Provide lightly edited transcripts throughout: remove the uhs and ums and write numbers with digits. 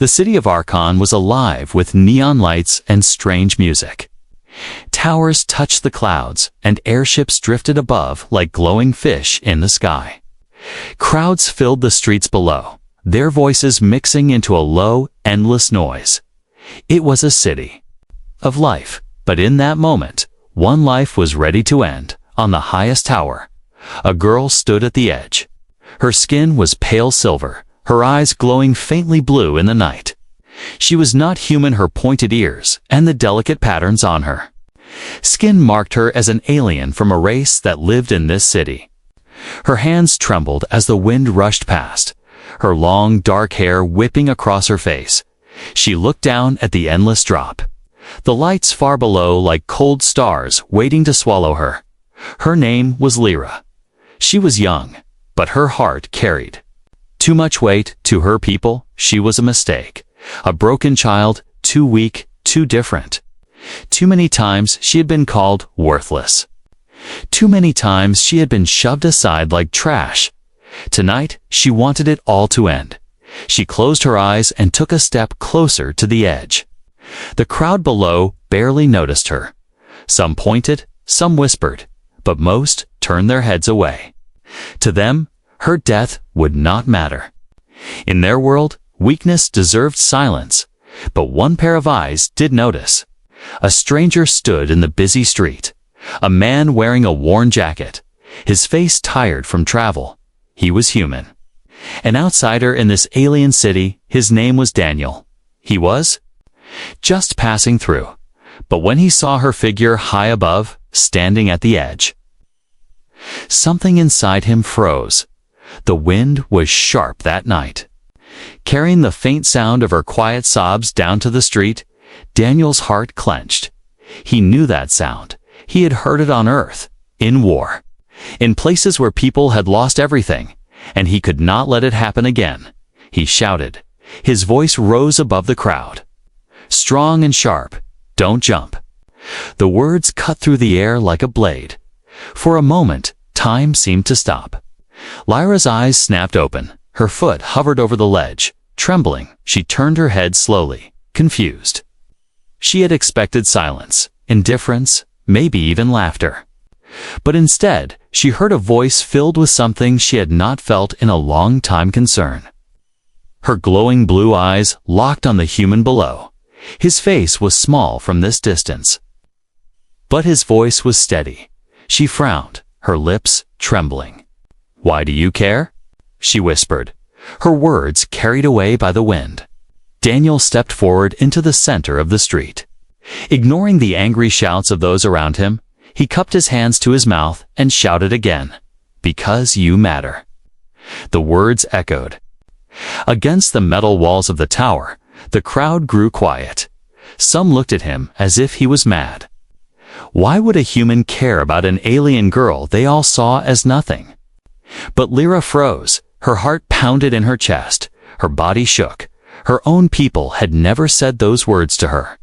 The city of Archon was alive with neon lights and strange music. Towers touched the clouds, and airships drifted above like glowing fish in the sky. Crowds filled the streets below, their voices mixing into a low, endless noise. It was a city of life, but in that moment, one life was ready to end. On the highest tower, a girl stood at the edge. Her skin was pale silver, her eyes glowing faintly blue in the night. She was not human, her pointed ears and the delicate patterns on her skin marked her as an alien from a race that lived in this city. Her hands trembled as the wind rushed past, her long dark hair whipping across her face. She looked down at the endless drop, the lights far below like cold stars waiting to swallow her. Her name was Lyra. She was young, but her heart carried too much weight. To her people, she was a mistake, a broken child, too weak, too different. Too many times she had been called worthless. Too many times she had been shoved aside like trash. Tonight, she wanted it all to end. She closed her eyes and took a step closer to the edge. The crowd below barely noticed her. Some pointed, some whispered, but most turned their heads away. To them, her death would not matter. In their world, weakness deserved silence, but one pair of eyes did notice. A stranger stood in the busy street, a man wearing a worn jacket, his face tired from travel. He was human. An outsider in this alien city, his name was Daniel. He was just passing through, but when he saw her figure high above, standing at the edge, something inside him froze. The wind was sharp that night, carrying the faint sound of her quiet sobs down to the street. Daniel's heart clenched. He knew that sound. He had heard it on Earth, in war, in places where people had lost everything, and he could not let it happen again. He shouted. His voice rose above the crowd, strong and sharp. "Don't jump." The words cut through the air like a blade. For a moment, time seemed to stop. Lyra's eyes snapped open. Her foot hovered over the ledge. Trembling, she turned her head slowly, confused. She had expected silence, indifference, maybe even laughter. But instead, she heard a voice filled with something she had not felt in a long time: concern. Her glowing blue eyes locked on the human below. His face was small from this distance, but his voice was steady. She frowned, her lips trembling. "Why do you care?" she whispered, her words carried away by the wind. Daniel stepped forward into the center of the street. Ignoring the angry shouts of those around him, he cupped his hands to his mouth and shouted again, "Because you matter." The words echoed against the metal walls of the tower. The crowd grew quiet. Some looked at him as if he was mad. Why would a human care about an alien girl they all saw as nothing? But Lyra froze. Her heart pounded in her chest. Her body shook. Her own people had never said those words to her.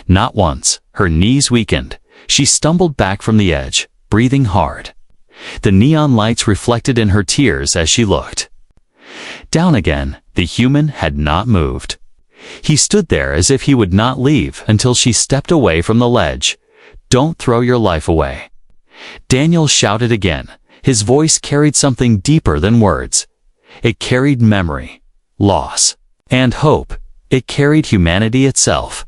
Not once. Her knees weakened. She stumbled back from the edge, breathing hard. The neon lights reflected in her tears as she looked down again. The human had not moved. He stood there as if he would not leave until she stepped away from the ledge. "Don't throw your life away." Daniel shouted again. His voice carried something deeper than words. It carried memory, loss, and hope. It carried humanity itself.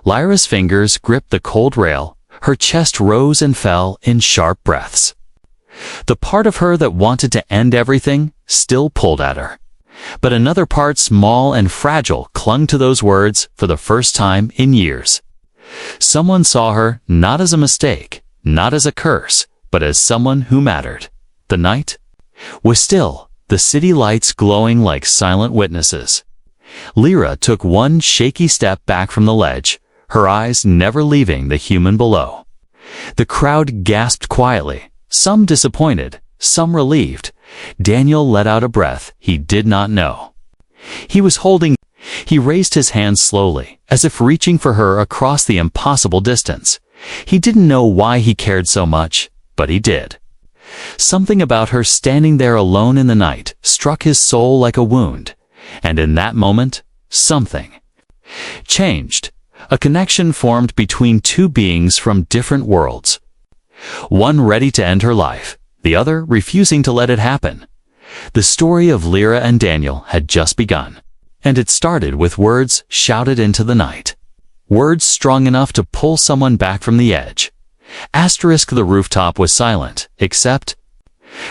Lyra's fingers gripped the cold rail. Her chest rose and fell in sharp breaths. The part of her that wanted to end everything still pulled at her. But another part, small and fragile, clung to those words for the first time in years. Someone saw her not as a mistake, not as a curse, but as someone who mattered. The night was still, the city lights glowing like silent witnesses. Lyra took one shaky step back from the ledge, her eyes never leaving the human below. The crowd gasped quietly, some disappointed, some relieved. Daniel let out a breath he did not know he was holding. He raised his hand slowly, as if reaching for her across the impossible distance. He didn't know why he cared so much, but he did. Something about her standing there alone in the night struck his soul like a wound, and in that moment, something changed. A connection formed between two beings from different worlds. One ready to end her life, the other refusing to let it happen. The story of Lyra and Daniel had just begun, and it started with words shouted into the night. Words strong enough to pull someone back from the edge. The rooftop was silent, except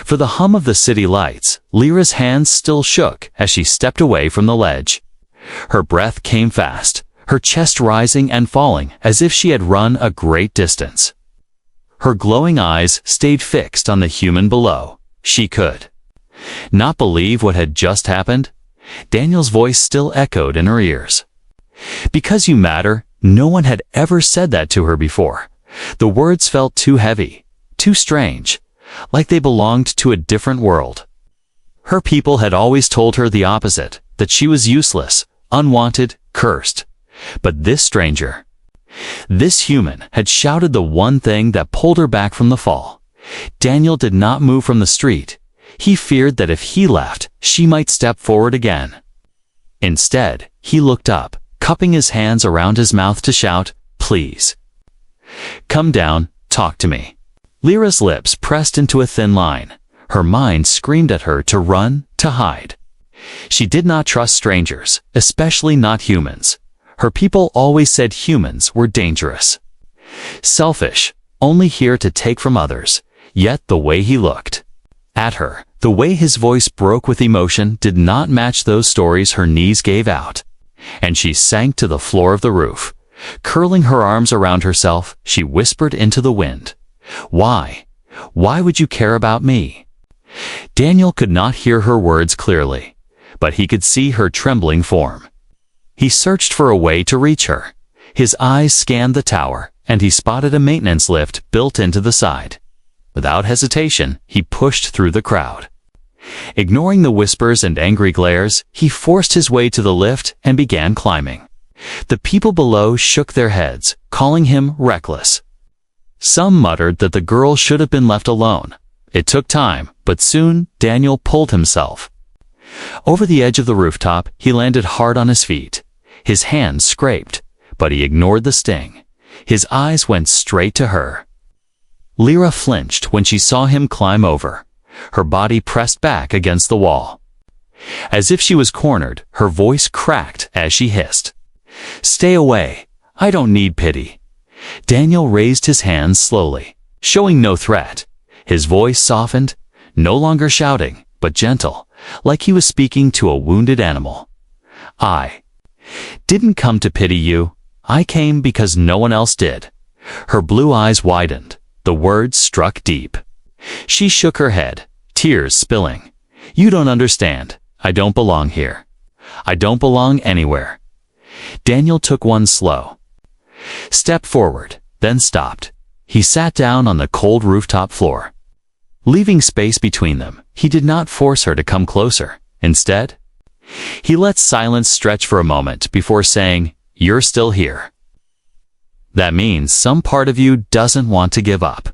for the hum of the city lights. Lyra's hands still shook as she stepped away from the ledge. Her breath came fast, her chest rising and falling as if she had run a great distance. Her glowing eyes stayed fixed on the human below. She could not believe what had just happened. Daniel's voice still echoed in her ears. "Because you matter." No one had ever said that to her before. The words felt too heavy, too strange, like they belonged to a different world. Her people had always told her the opposite, that she was useless, unwanted, cursed. But this stranger, this human, had shouted the one thing that pulled her back from the fall. Daniel did not move from the street. He feared that if he left, she might step forward again. Instead, he looked up, cupping his hands around his mouth to shout, "Please. Come down, talk to me." Lyra's lips pressed into a thin line. Her mind screamed at her to run, to hide. She did not trust strangers, especially not humans. Her people always said humans were dangerous, selfish, only here to take from others. Yet the way he looked at her, the way his voice broke with emotion, did not match those stories. Her knees gave out, and she sank to the floor of the roof. Curling her arms around herself, she whispered into the wind, "Why? Why would you care about me?" Daniel could not hear her words clearly, but he could see her trembling form. He searched for a way to reach her. His eyes scanned the tower, and he spotted a maintenance lift built into the side. Without hesitation, he pushed through the crowd. Ignoring the whispers and angry glares, he forced his way to the lift and began climbing. The people below shook their heads, calling him reckless. Some muttered that the girl should have been left alone. It took time, but soon Daniel pulled himself over the edge of the rooftop. He landed hard on his feet. His hands scraped, but he ignored the sting. His eyes went straight to her. Lyra flinched when she saw him climb over. Her body pressed back against the wall. As if she was cornered, her voice cracked as she hissed, "Stay away. I don't need pity." Daniel raised his hands slowly, showing no threat. His voice softened, no longer shouting, but gentle, like he was speaking to a wounded animal. "I didn't come to pity you. I came because no one else did." Her blue eyes widened. The words struck deep. She shook her head, tears spilling. "You don't understand. I don't belong here. I don't belong anywhere." Daniel took one slow step forward, then stopped. He sat down on the cold rooftop floor. Leaving space between them, he did not force her to come closer. Instead, he let silence stretch for a moment before saying, "You're still here. That means some part of you doesn't want to give up."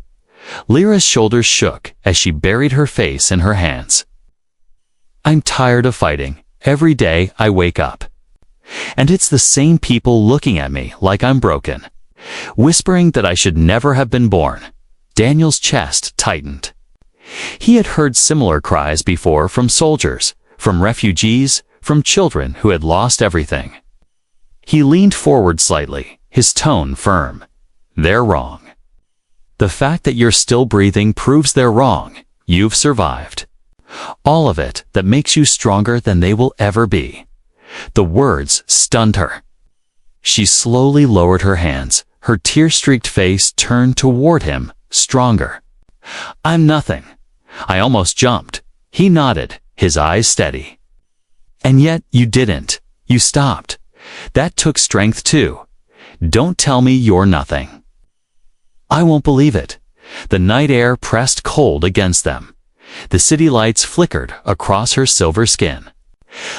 Lyra's shoulders shook as she buried her face in her hands. "I'm tired of fighting. Every day I wake up, and it's the same people looking at me like I'm broken, whispering that I should never have been born." Daniel's chest tightened. He had heard similar cries before from soldiers, from refugees, from children who had lost everything. He leaned forward slightly, his tone firm. "They're wrong. The fact that you're still breathing proves they're wrong. You've survived. All of it that makes you stronger than they will ever be." The words stunned her. She slowly lowered her hands, her tear-streaked face turned toward him, stronger. "I'm nothing." I almost jumped. He nodded, his eyes steady. "And yet you didn't. You stopped. That took strength too. Don't tell me you're nothing." "I won't believe it." The night air pressed cold against them. The city lights flickered across her silver skin.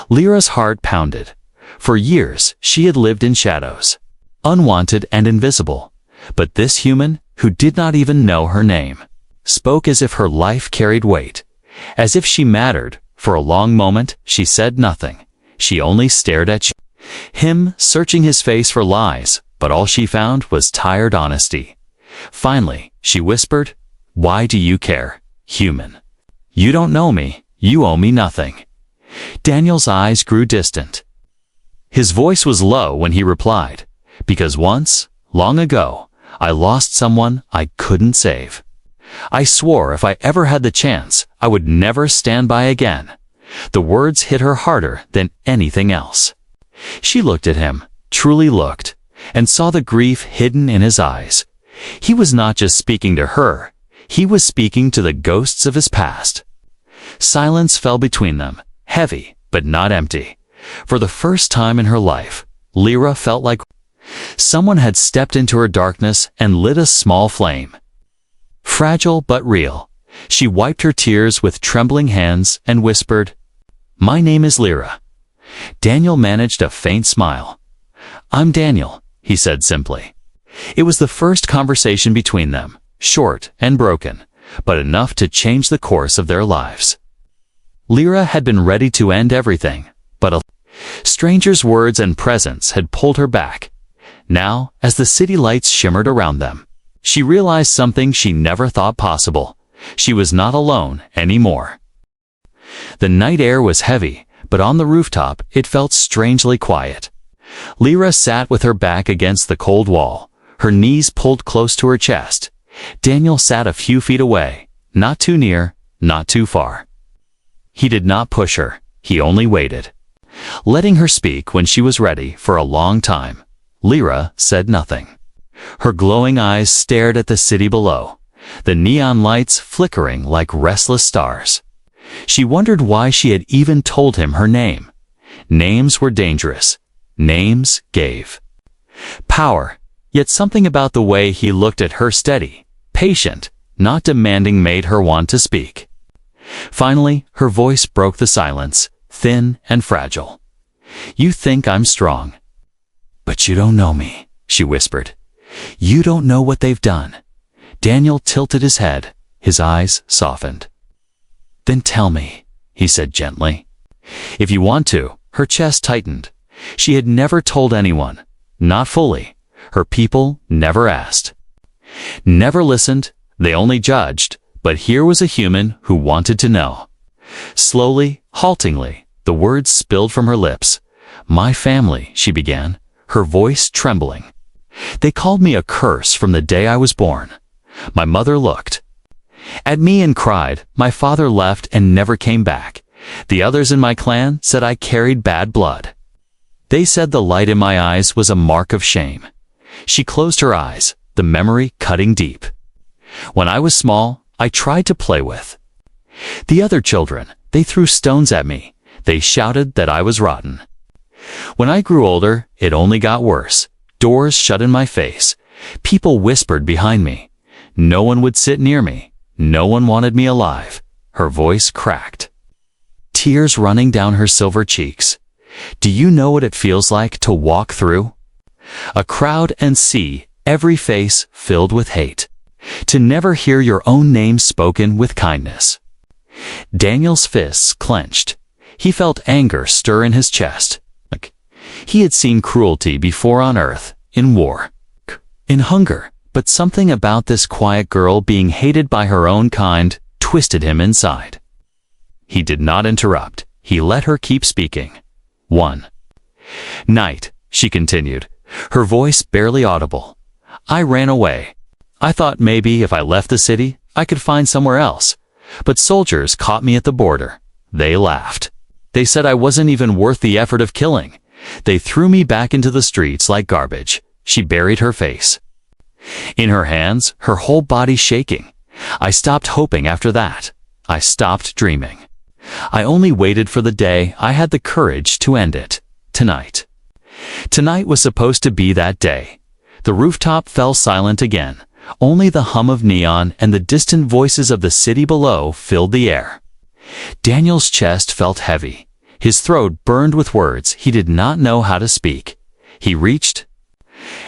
Lyra's heart pounded. For years, she had lived in shadows, unwanted and invisible. But this human, who did not even know her name, spoke as if her life carried weight, as if she mattered. For a long moment, she said nothing. She only stared at you. Him searching his face for lies, but all she found was tired honesty. Finally, she whispered, "Why do you care, human? You don't know me, you owe me nothing." Daniel's eyes grew distant. His voice was low when he replied, "Because once, long ago, I lost someone I couldn't save. I swore if I ever had the chance, I would never stand by again." The words hit her harder than anything else. She looked at him, truly looked, and saw the grief hidden in his eyes. He was not just speaking to her, he was speaking to the ghosts of his past. Silence fell between them, heavy but not empty. For the first time in her life, Lyra felt like someone had stepped into her darkness and lit a small flame. Fragile but real, she wiped her tears with trembling hands and whispered, "My name is Lyra." Daniel managed a faint smile. "I'm Daniel," he said simply. It was the first conversation between them, short and broken, but enough to change the course of their lives. Lyra had been ready to end everything, but a stranger's words and presence had pulled her back. Now, as the city lights shimmered around them, she realized something she never thought possible. She was not alone anymore. The night air was heavy, but on the rooftop it felt strangely quiet. Lyra sat with her back against the cold wall, her knees pulled close to her chest. Daniel sat a few feet away, not too near, not too far. He did not push her, he only waited, letting her speak when she was ready. For a long time, Lyra said nothing. Her glowing eyes stared at the city below, the neon lights flickering like restless stars. She wondered why she had even told him her name. Names were dangerous. Names gave power, yet something about the way he looked at her, steady, patient, not demanding, made her want to speak. Finally, her voice broke the silence, thin and fragile. "You think I'm strong, but you don't know me," she whispered. "You don't know what they've done." Daniel tilted his head, his eyes softened. "Then tell me," he said gently. "If you want to." Her chest tightened. She had never told anyone, not fully. Her people never asked, never listened, they only judged. But here was a human who wanted to know. Slowly, haltingly, the words spilled from her lips. "My family," she began, her voice trembling. "They called me a curse from the day I was born." My mother looked at me and cried. My father left and never came back. The others in my clan said I carried bad blood. They said the light in my eyes was a mark of shame. She closed her eyes, the memory cutting deep. When I was small, I tried to play with the other children. They threw stones at me. They shouted that I was rotten. When I grew older, it only got worse. Doors shut in my face. People whispered behind me. No one would sit near me. No one wanted me alive. Her voice cracked, tears running down her silver cheeks. "Do you know what it feels like to walk through a crowd and see every face filled with hate? To never hear your own name spoken with kindness?" Daniel's fists clenched. He felt anger stir in his chest. He had seen cruelty before on Earth, in war, in hunger, but something about this quiet girl being hated by her own kind twisted him inside. He did not interrupt. He let her keep speaking. "One night," she continued, her voice barely audible, "I ran away. I thought maybe if I left the city, I could find somewhere else. But soldiers caught me at the border. They laughed. They said I wasn't even worth the effort of killing. They threw me back into the streets like garbage." She buried her face in her hands, her whole body shaking. "I stopped hoping after that. I stopped dreaming. I only waited for the day I had the courage to end it. Tonight." Tonight was supposed to be that day. The rooftop fell silent again. Only the hum of neon and the distant voices of the city below filled the air. Daniel's chest felt heavy. His throat burned with words he did not know how to speak. He reached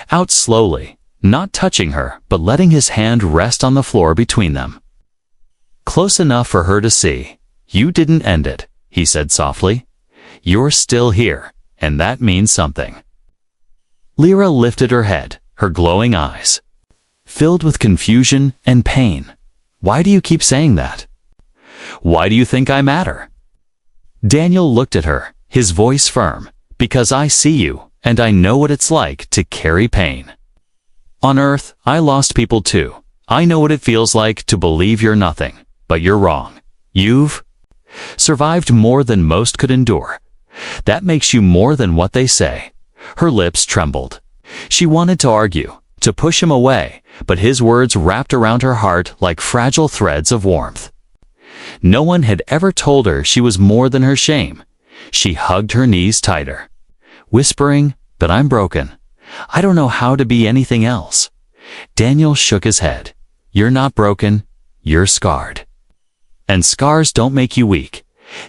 out slowly, not touching her, but letting his hand rest on the floor between them. Close enough for her to see. "You didn't end it," he said softly. "You're still here, and that means something." Lyra lifted her head, her glowing eyes filled with confusion and pain. "Why do you keep saying that? Why do you think I matter?" Daniel looked at her, his voice firm. "Because I see you, and I know what it's like to carry pain. On Earth, I lost people too. I know what it feels like to believe you're nothing, but you're wrong. You've survived more than most could endure. That makes you more than what they say." Her lips trembled. She wanted to argue, to push him away, but his words wrapped around her heart like fragile threads of warmth. No one had ever told her she was more than her shame. She hugged her knees tighter, whispering, "But I'm broken. I don't know how to be anything else." Daniel shook his head. "You're not broken. You're scarred. And scars don't make you weak.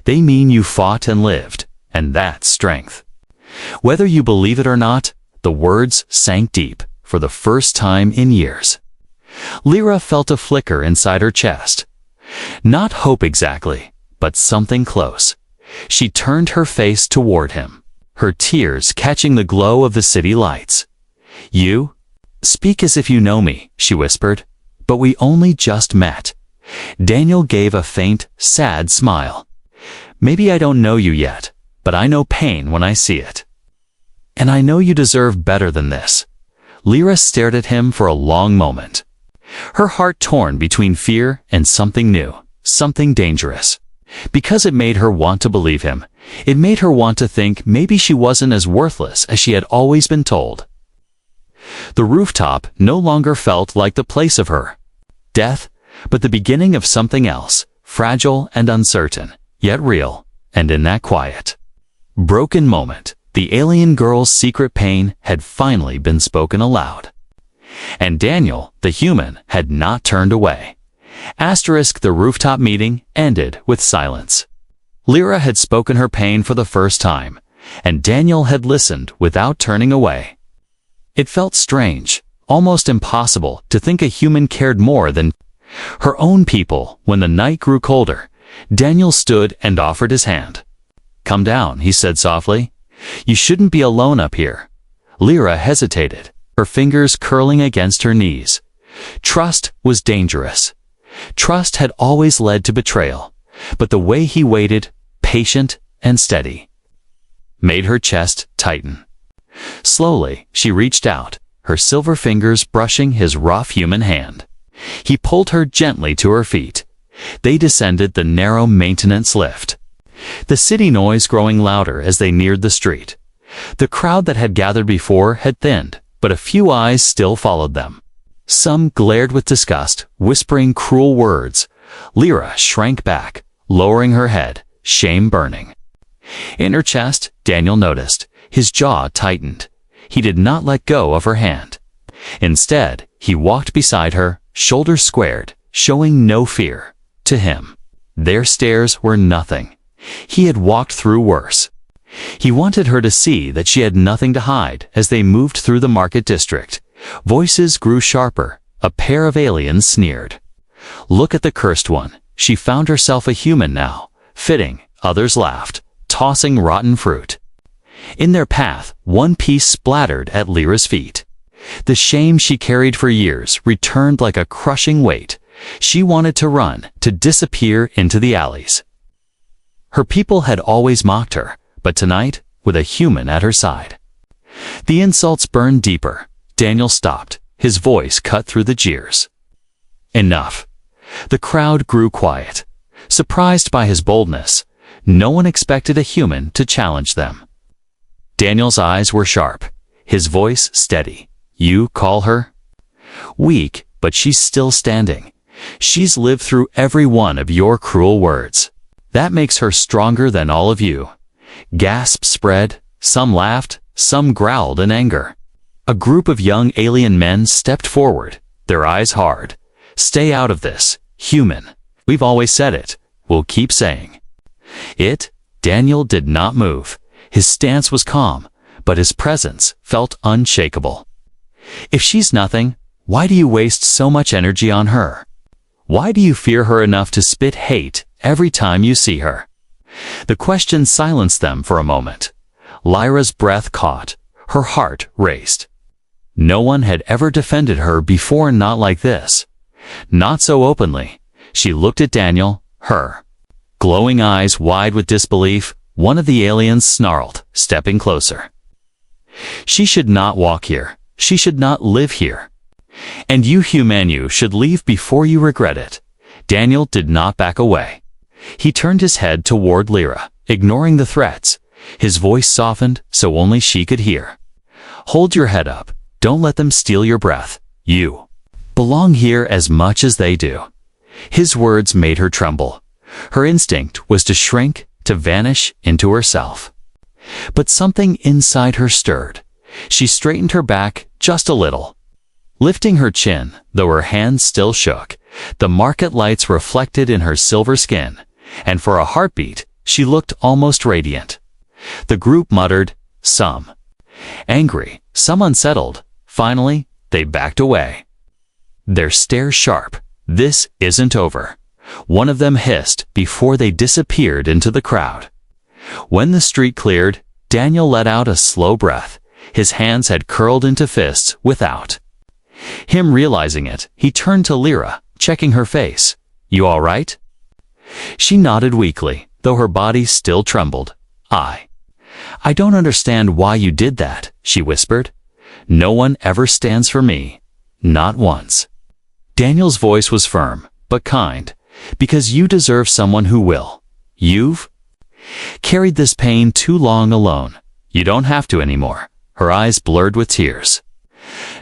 They mean you fought and lived, and that's strength." Whether you believe it or not, the words sank deep for the first time in years. Lyra felt a flicker inside her chest. Not hope exactly, but something close. She turned her face toward him, her tears catching the glow of the city lights. "You speak as if you know me," she whispered, "but we only just met." Daniel gave a faint, sad smile. "Maybe I don't know you yet, but I know pain when I see it. And I know you deserve better than this." Lyra stared at him for a long moment, her heart torn between fear and something new, something dangerous. Because it made her want to believe him. It made her want to think maybe she wasn't as worthless as she had always been told. The rooftop no longer felt like the place of her death, but the beginning of something else, fragile and uncertain, yet real. And in that quiet, broken moment, the alien girl's secret pain had finally been spoken aloud. And Daniel, the human, had not turned away. The rooftop meeting ended with silence. Lyra had spoken her pain for the first time, and Daniel had listened without turning away. It felt strange, almost impossible, to think a human cared more than her own people. When the night grew colder, Daniel stood and offered his hand. "Come down," he said softly. "You shouldn't be alone up here." Lyra hesitated, her fingers curling against her knees. Trust was dangerous. Trust had always led to betrayal, but the way he waited, patient and steady, made her chest tighten. Slowly, she reached out, her silver fingers brushing his rough human hand. He pulled her gently to her feet. They descended the narrow maintenance lift, the city noise growing louder as they neared the street. The crowd that had gathered before had thinned, but a few eyes still followed them. Some glared with disgust, whispering cruel words. Lyra shrank back, lowering her head, shame burning. In her chest, Daniel noticed, his jaw tightened. He did not let go of her hand. Instead, he walked beside her, shoulders squared, showing no fear. To him, their stares were nothing. He had walked through worse. He wanted her to see that she had nothing to hide. As they moved through the market district, voices grew sharper. A pair of aliens sneered. "Look at the cursed one." She found herself a human now. Fitting, others laughed, tossing rotten fruit. In their path, one piece splattered at Lyra's feet. The shame she carried for years returned like a crushing weight. She wanted to run, to disappear into the alleys. Her people had always mocked her, but tonight, with a human at her side. The insults burned deeper. Daniel stopped, his voice cut through the jeers. Enough. The crowd grew quiet. Surprised by his boldness, no one expected a human to challenge them. Daniel's eyes were sharp, his voice steady. "You call her weak, but she's still standing. She's lived through every one of your cruel words. That makes her stronger than all of you." Gasps spread, some laughed, some growled in anger. A group of young alien men stepped forward, their eyes hard. "Stay out of this, human. We've always said it. We'll keep saying it." Daniel did not move. His stance was calm, but his presence felt unshakable. "If she's nothing, why do you waste so much energy on her? Why do you fear her enough to spit hate every time you see her?" The question silenced them for a moment. Lyra's breath caught. Her heart raced. No one had ever defended her before, not like this. Not so openly. She looked at Daniel, her glowing eyes wide with disbelief. One of the aliens snarled, stepping closer. She should not walk here. She should not live here. And you humanu should leave before you regret it. Daniel did not back away. He turned his head toward Lyra, ignoring the threats. His voice softened so only she could hear. Hold your head up. Don't let them steal your breath. You belong here as much as they do. His words made her tremble. Her instinct was to shrink, to vanish into herself. But something inside her stirred. She straightened her back just a little. Lifting her chin, though her hands still shook, the market lights reflected in her silver skin, and for a heartbeat, she looked almost radiant. The group muttered, some angry, some unsettled. Finally, they backed away. Their stare sharp. This isn't over. One of them hissed before they disappeared into the crowd. When the street cleared, Daniel let out a slow breath. His hands had curled into fists without him realizing it. He turned to Lyra, checking her face. You all right? She nodded weakly, though her body still trembled. I don't understand why you did that, she whispered. No one ever stands for me. Not once. Daniel's voice was firm, but kind. Because you deserve someone who will. You've carried this pain too long alone. You don't have to anymore. Her eyes blurred with tears.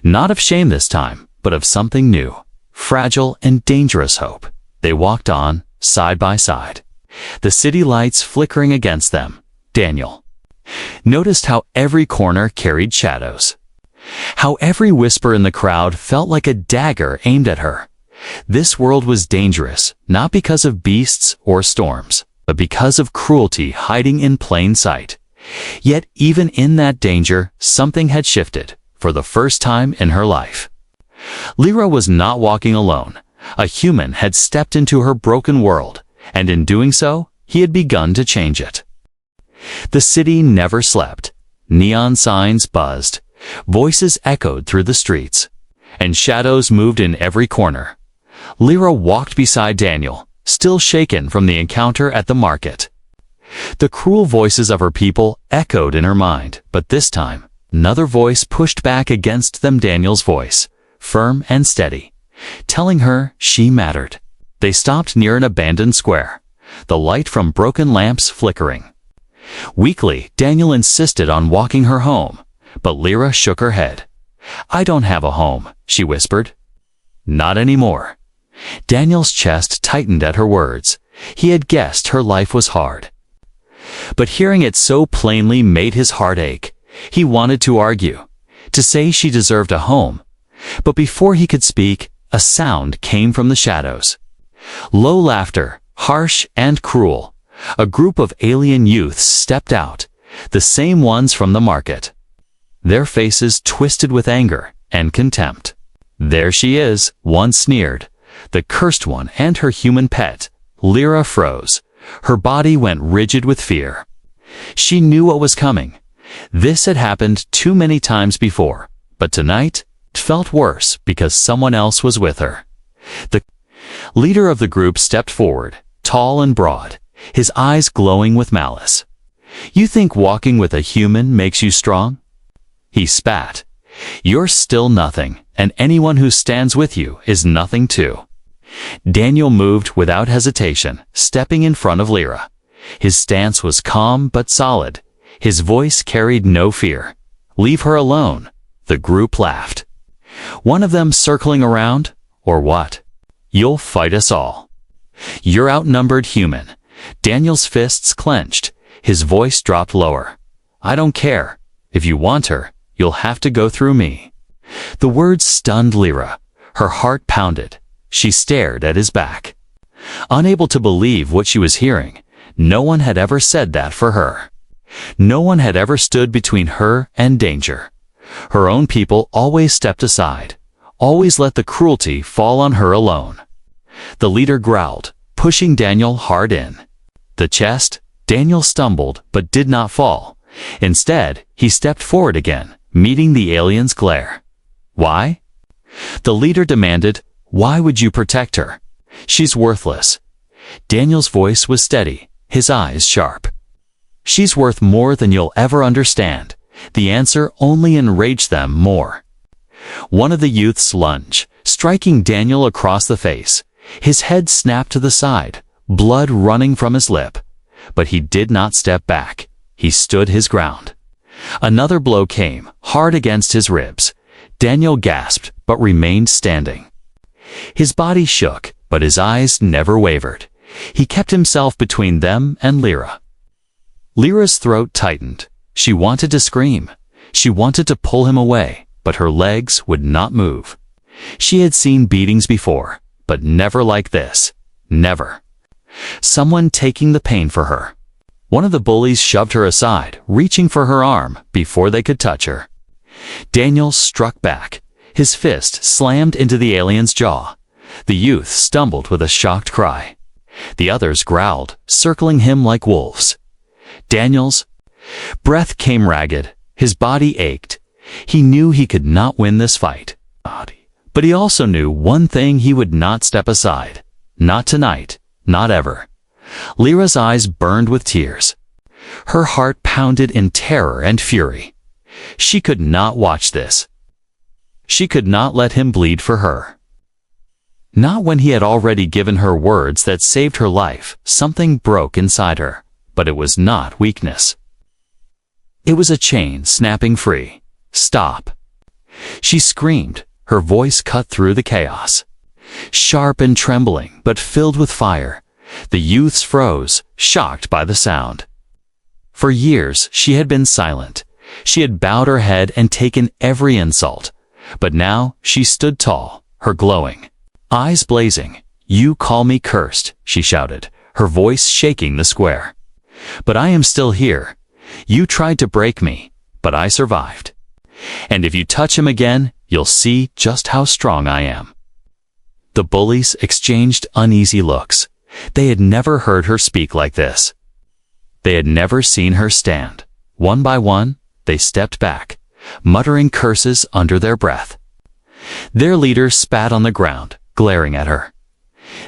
Not of shame this time, but of something new. Fragile and dangerous hope. They walked on, side by side. The city lights flickering against them. Daniel noticed how every corner carried shadows. How every whisper in the crowd felt like a dagger aimed at her. This world was dangerous, not because of beasts or storms, but because of cruelty hiding in plain sight. Yet even in that danger, something had shifted, for the first time in her life. Lyra was not walking alone. A human had stepped into her broken world, and in doing so, he had begun to change it. The city never slept. Neon signs buzzed. Voices echoed through the streets, and shadows moved in every corner. Lyra walked beside Daniel, still shaken from the encounter at the market. The cruel voices of her people echoed in her mind, but this time, another voice pushed back against them. Daniel's voice, firm and steady, telling her she mattered. They stopped near an abandoned square, the light from broken lamps flickering. Weakly, Daniel insisted on walking her home, but Lyra shook her head. I don't have a home, she whispered. Not anymore. Daniel's chest tightened at her words. He had guessed her life was hard. But hearing it so plainly made his heart ache. He wanted to argue, to say she deserved a home. But before he could speak, a sound came from the shadows. Low laughter, harsh and cruel. A group of alien youths stepped out, the same ones from the market. Their faces twisted with anger and contempt. There she is, one sneered. The cursed one and her human pet. Lyra froze. Her body went rigid with fear. She knew what was coming. This had happened too many times before, but tonight it felt worse because someone else was with her. The leader of the group stepped forward, tall and broad, his eyes glowing with malice. You think walking with a human makes you strong? He spat. You're still nothing, and anyone who stands with you is nothing too. Daniel moved without hesitation, stepping in front of Lyra. His stance was calm but solid. His voice carried no fear. Leave her alone. The group laughed. One of them circling around, or what? You'll fight us all. You're outnumbered, human. Daniel's fists clenched. His voice dropped lower. I don't care. If you want her, you'll have to go through me. The words stunned Lyra. Her heart pounded. She stared at his back. Unable to believe what she was hearing, no one had ever said that for her. No one had ever stood between her and danger. Her own people always stepped aside, always let the cruelty fall on her alone. The leader growled, pushing Daniel hard in. The chest, Daniel stumbled but did not fall. Instead, he stepped forward again, meeting the alien's glare. Why? The leader demanded, "Why would you protect her? She's worthless." Daniel's voice was steady, his eyes sharp. "She's worth more than you'll ever understand." The answer only enraged them more. One of the youths lunged, striking Daniel across the face. His head snapped to the side, blood running from his lip. But he did not step back. He stood his ground. Another blow came, hard against his ribs. Daniel gasped, but remained standing. His body shook, but his eyes never wavered. He kept himself between them and Lyra. Lyra's throat tightened. She wanted to scream. She wanted to pull him away, but her legs would not move. She had seen beatings before, but never like this. Never. Someone taking the pain for her. One of the bullies shoved her aside, reaching for her arm before they could touch her. Daniel struck back. His fist slammed into the alien's jaw. The youth stumbled with a shocked cry. The others growled, circling him like wolves. Daniel's breath came ragged. His body ached. He knew he could not win this fight. But he also knew one thing: he would not step aside. Not tonight. Not ever. Lyra's eyes burned with tears. Her heart pounded in terror and fury. She could not watch this. She could not let him bleed for her. Not when he had already given her words that saved her life. Something broke inside her, but it was not weakness. It was a chain snapping free. Stop. She screamed, her voice cut through the chaos. Sharp and trembling, but filled with fire. The youths froze, shocked by the sound. For years, she had been silent. She had bowed her head and taken every insult. But now, she stood tall, her glowing eyes blazing. "You call me cursed," she shouted, her voice shaking the square. "But I am still here. You tried to break me, but I survived. And if you touch him again, you'll see just how strong I am." The bullies exchanged uneasy looks. They had never heard her speak like this. They had never seen her stand. One by one, they stepped back, muttering curses under their breath. Their leader spat on the ground, glaring at her.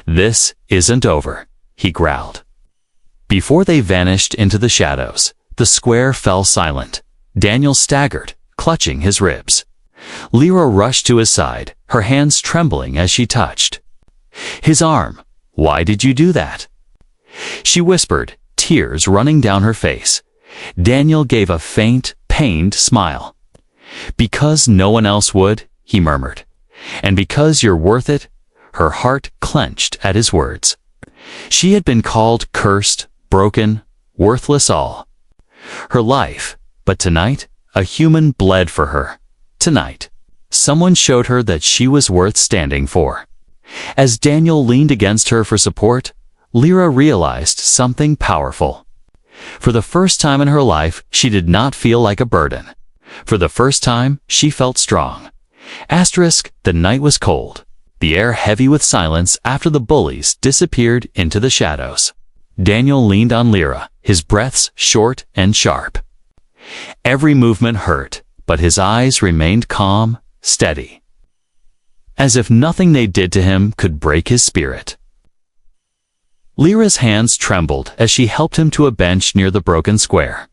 "This isn't over," he growled. Before they vanished into the shadows, the square fell silent. Daniel staggered, clutching his ribs. Lyra rushed to his side, her hands trembling as she touched his arm. "Why did you do that?" She whispered, tears running down her face. Daniel gave a faint, pained smile. "Because no one else would," he murmured. "And because you're worth it." Her heart clenched at his words. She had been called cursed, broken, worthless, all her life, but tonight, a human bled for her. Tonight, someone showed her that she was worth standing for. As Daniel leaned against her for support, Lyra realized something powerful. For the first time in her life, she did not feel like a burden. For the first time, she felt strong. The night was cold, the air heavy with silence after the bullies disappeared into the shadows. Daniel leaned on Lyra, his breaths short and sharp. Every movement hurt, but his eyes remained calm, steady. As if nothing they did to him could break his spirit. Lyra's hands trembled as she helped him to a bench near the broken square.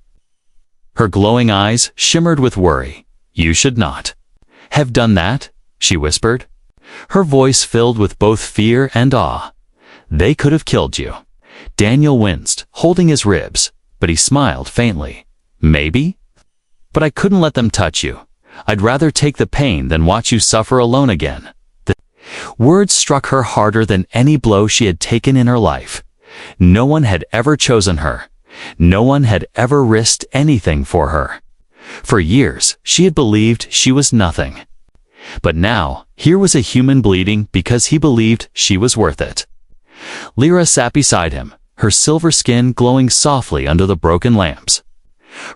Her glowing eyes shimmered with worry. "You should not have done that," she whispered. Her voice filled with both fear and awe. "They could have killed you." Daniel winced, holding his ribs, but he smiled faintly. "Maybe? But I couldn't let them touch you. I'd rather take the pain than watch you suffer alone again." The words struck her harder than any blow she had taken in her life. No one had ever chosen her. No one had ever risked anything for her. For years, she had believed she was nothing. But now, here was a human bleeding because he believed she was worth it. Lyra sat beside him, her silver skin glowing softly under the broken lamps.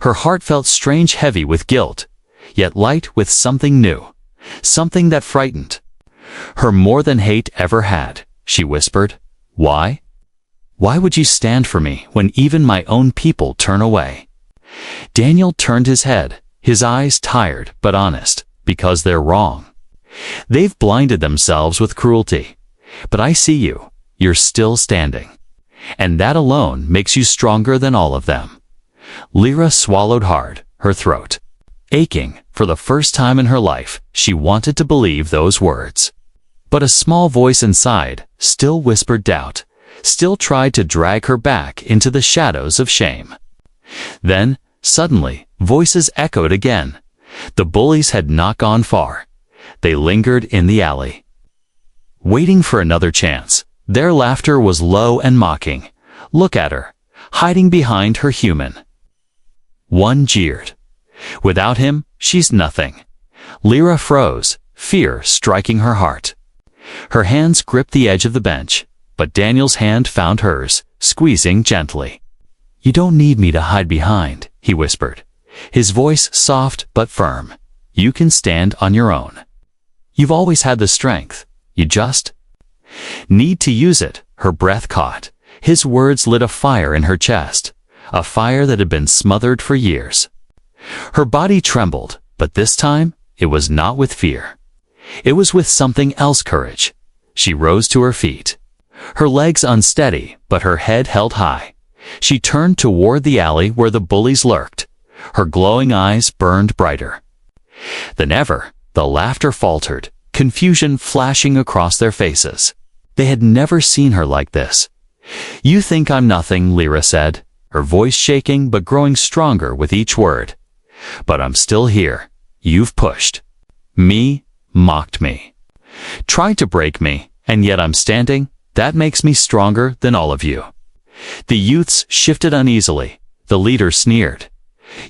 Her heart felt strange heavy with guilt, yet light with something new, something that frightened her more than hate ever had. She whispered, "Why? Why would you stand for me when even my own people turn away?" Daniel turned his head, his eyes tired but honest, because they're wrong. They've blinded themselves with cruelty. But I see you. You're still standing. And that alone makes you stronger than all of them. Lyra swallowed hard, her throat aching. For the first time in her life, she wanted to believe those words. But a small voice inside still whispered doubt, still tried to drag her back into the shadows of shame. Then, suddenly, voices echoed again. The bullies had not gone far. They lingered in the alley, waiting for another chance. Their laughter was low and mocking. Look at her, hiding behind her human. One jeered. Without him, she's nothing. Lyra froze, fear striking her heart. Her hands gripped the edge of the bench, but Daniel's hand found hers, squeezing gently. You don't need me to hide behind, he whispered, his voice soft but firm. You can stand on your own. You've always had the strength. You just need to use it. Her breath caught. His words lit a fire in her chest, a fire that had been smothered for years. Her body trembled, but this time it was not with fear. It was with something else, courage. She rose to her feet, her legs unsteady, but her head held high. She turned toward the alley where the bullies lurked. Her glowing eyes burned brighter than ever. The laughter faltered, confusion flashing across their faces. They had never seen her like this. You think I'm nothing, Lyra said, her voice shaking but growing stronger with each word. But I'm still here. You've pushed me, mocked me, tried to break me, and yet I'm standing. That makes me stronger than all of you. The youths shifted uneasily. The leader sneered.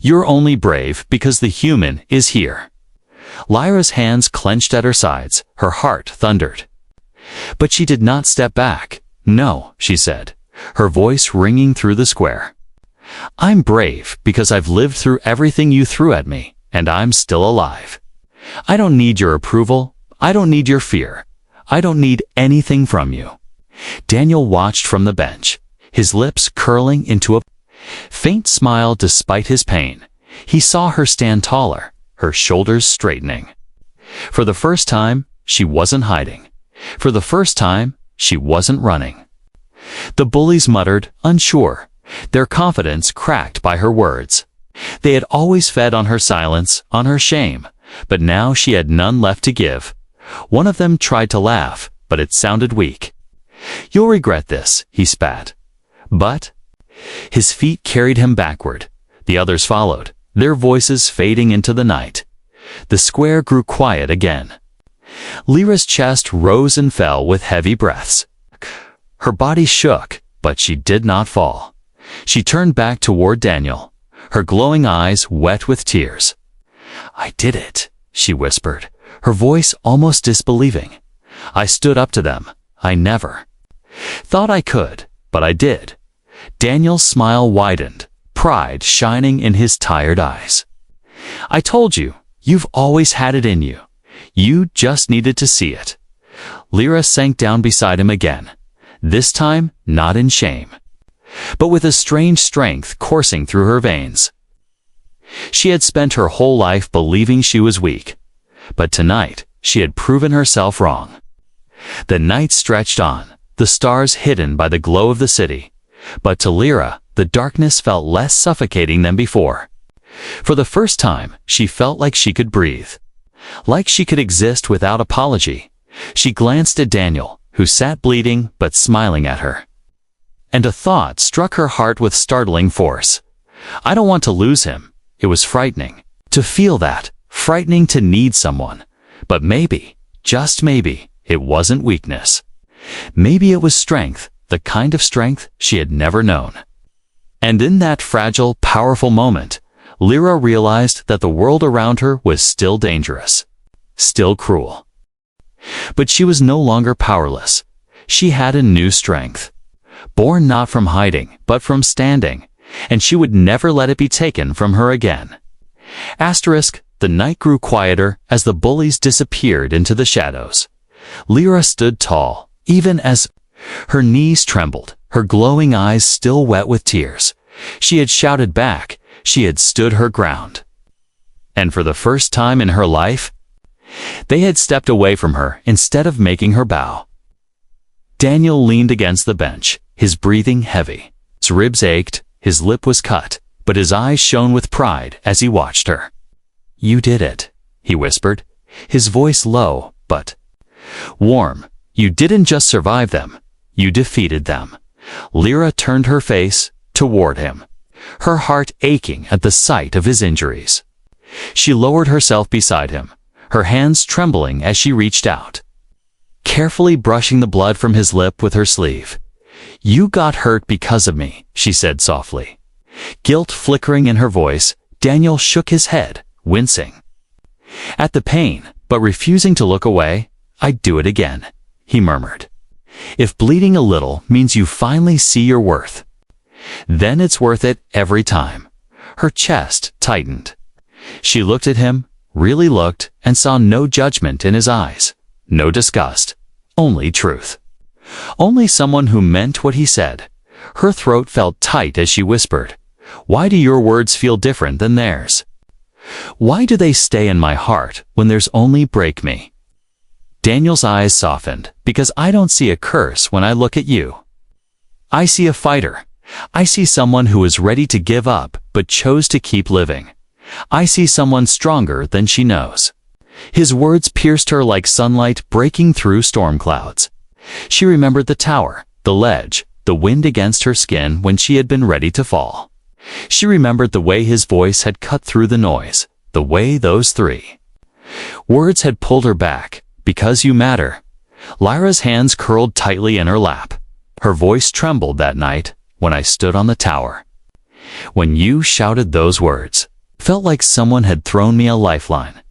You're only brave because the human is here. Lyra's hands clenched at her sides, her heart thundered. But she did not step back. No, she said, her voice ringing through the square. I'm brave because I've lived through everything you threw at me, and I'm still alive. I don't need your approval. I don't need your fear. I don't need anything from you. Daniel watched from the bench, his lips curling into a faint smile despite his pain. He saw her stand taller, her shoulders straightening. For the first time, she wasn't hiding. For the first time, she wasn't running. The bullies muttered, unsure, their confidence cracked by her words. They had always fed on her silence, on her shame, but now she had none left to give. One of them tried to laugh, but it sounded weak. You'll regret this, he spat. But his feet carried him backward. The others followed, their voices fading into the night. The square grew quiet again. Lyra's chest rose and fell with heavy breaths. Her body shook, but she did not fall. She turned back toward Daniel, her glowing eyes wet with tears. I did it, she whispered, her voice almost disbelieving. I stood up to them. I never thought I could, but I did. Daniel's smile widened, pride shining in his tired eyes. I told you, you've always had it in you. You just needed to see it. Lyra sank down beside him again, this time not in shame, but with a strange strength coursing through her veins. She had spent her whole life believing she was weak, but tonight she had proven herself wrong. The night stretched on, the stars hidden by the glow of the city, but to Lyra, the darkness felt less suffocating than before. For the first time, she felt like she could breathe, like she could exist without apology. She glanced at Daniel, who sat bleeding but smiling at her. And a thought struck her heart with startling force. I don't want to lose him. It was frightening to feel that, frightening to need someone. But maybe, just maybe, it wasn't weakness. Maybe it was strength, the kind of strength she had never known. And in that fragile, powerful moment, Lyra realized that the world around her was still dangerous, still cruel. But she was no longer powerless. She had a new strength, born not from hiding, but from standing, and she would never let it be taken from her again. The night grew quieter as the bullies disappeared into the shadows. Lyra stood tall, even as her knees trembled, her glowing eyes still wet with tears. She had shouted back, She had stood her ground. And for the first time in her life, they had stepped away from her instead of making her bow. Daniel leaned against the bench, his breathing heavy. His ribs ached, his lip was cut, but his eyes shone with pride as he watched her. "You did it," he whispered, his voice low, but warm. "You didn't just survive them, you defeated them." Lyra turned her face toward him, her heart aching at the sight of his injuries. She lowered herself beside him, her hands trembling as she reached out, carefully brushing the blood from his lip with her sleeve. "You got hurt because of me," she said softly. Guilt flickering in her voice, Daniel shook his head, wincing at the pain, but refusing to look away. "I'd do it again," he murmured. "If bleeding a little means you finally see your worth, then it's worth it every time." Her chest tightened. She looked at him, really looked, and saw no judgment in his eyes, no disgust, only truth. Only someone who meant what he said. Her throat felt tight as she whispered, "Why do your words feel different than theirs? Why do they stay in my heart when there's only break me?" Daniel's eyes softened. "Because I don't see a curse when I look at you. I see a fighter. I see someone who was ready to give up but chose to keep living. I see someone stronger than she knows." His words pierced her like sunlight breaking through storm clouds. She remembered the tower, the ledge, the wind against her skin when she had been ready to fall. She remembered the way his voice had cut through the noise, the way those 3 words had pulled her back. "Because you matter." Lyra's hands curled tightly in her lap. Her voice trembled that night when I stood on the tower. "When you shouted those words, felt like someone had thrown me a lifeline.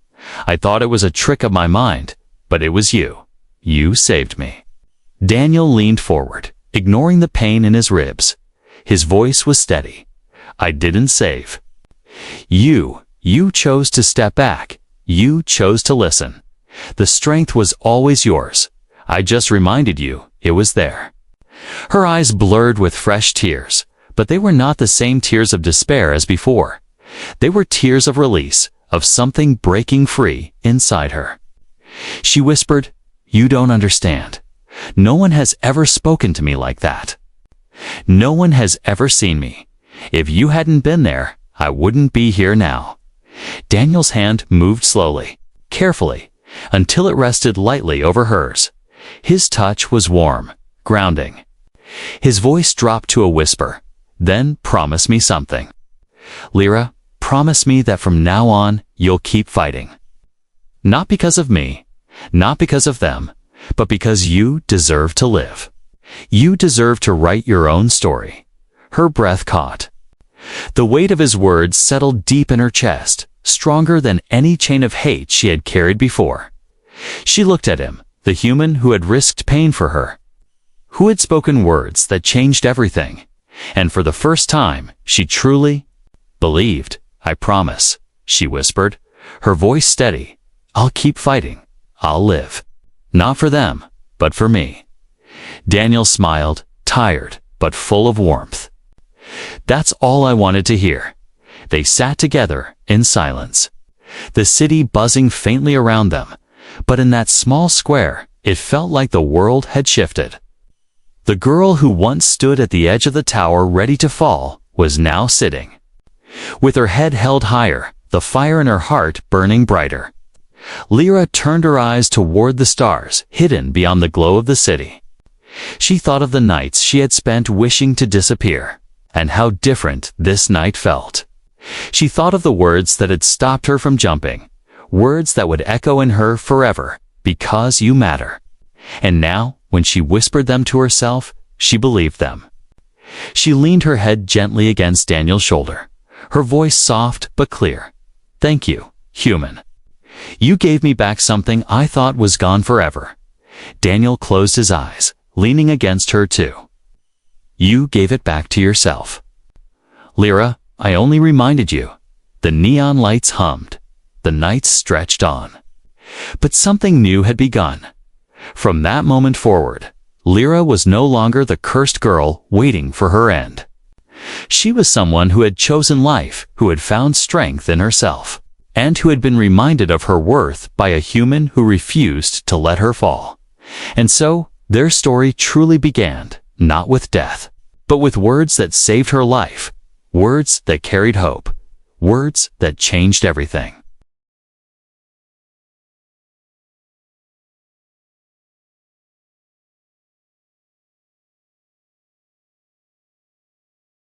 I thought it was a trick of my mind, but it was you. You saved me." Daniel leaned forward, ignoring the pain in his ribs. His voice was steady. "I didn't save. You chose to step back. You chose to listen. The strength was always yours. I just reminded you it was there." Her eyes blurred with fresh tears, but they were not the same tears of despair as before. They were tears of release, of something breaking free inside her. She whispered, "You don't understand. No one has ever spoken to me like that. No one has ever seen me. If you hadn't been there, I wouldn't be here now." Daniel's hand moved slowly, carefully, until it rested lightly over hers. His touch was warm, grounding. His voice dropped to a whisper. "Then promise me something. Lyra, promise me that from now on you'll keep fighting. Not because of me, not because of them, but because you deserve to live. You deserve to write your own story." Her breath caught. The weight of his words settled deep in her chest, stronger than any chain of hate she had carried before. She looked at him, the human who had risked pain for her, who had spoken words that changed everything, and for the first time she truly believed. "I promise," she whispered, her voice steady. "I'll keep fighting. I'll live. Not for them, but for me." Daniel smiled, tired, but full of warmth. "That's all I wanted to hear." They sat together in silence, the city buzzing faintly around them, but in that small square, it felt like the world had shifted. The girl who once stood at the edge of the tower ready to fall was now sitting, with her head held higher, the fire in her heart burning brighter. Lyra turned her eyes toward the stars, hidden beyond the glow of the city. She thought of the nights she had spent wishing to disappear, and how different this night felt. She thought of the words that had stopped her from jumping, words that would echo in her forever, "Because you matter." And now, when she whispered them to herself, she believed them. She leaned her head gently against Daniel's shoulder, her voice soft but clear. "Thank you, human. You gave me back something I thought was gone forever." Daniel closed his eyes, leaning against her too. "You gave it back to yourself." "Lyra, I only reminded you." The neon lights hummed. The nights stretched on. But something new had begun. From that moment forward, Lyra was no longer the cursed girl waiting for her end. She was someone who had chosen life, who had found strength in herself, and who had been reminded of her worth by a human who refused to let her fall. And so, their story truly began, not with death, but with words that saved her life, words that carried hope, words that changed everything.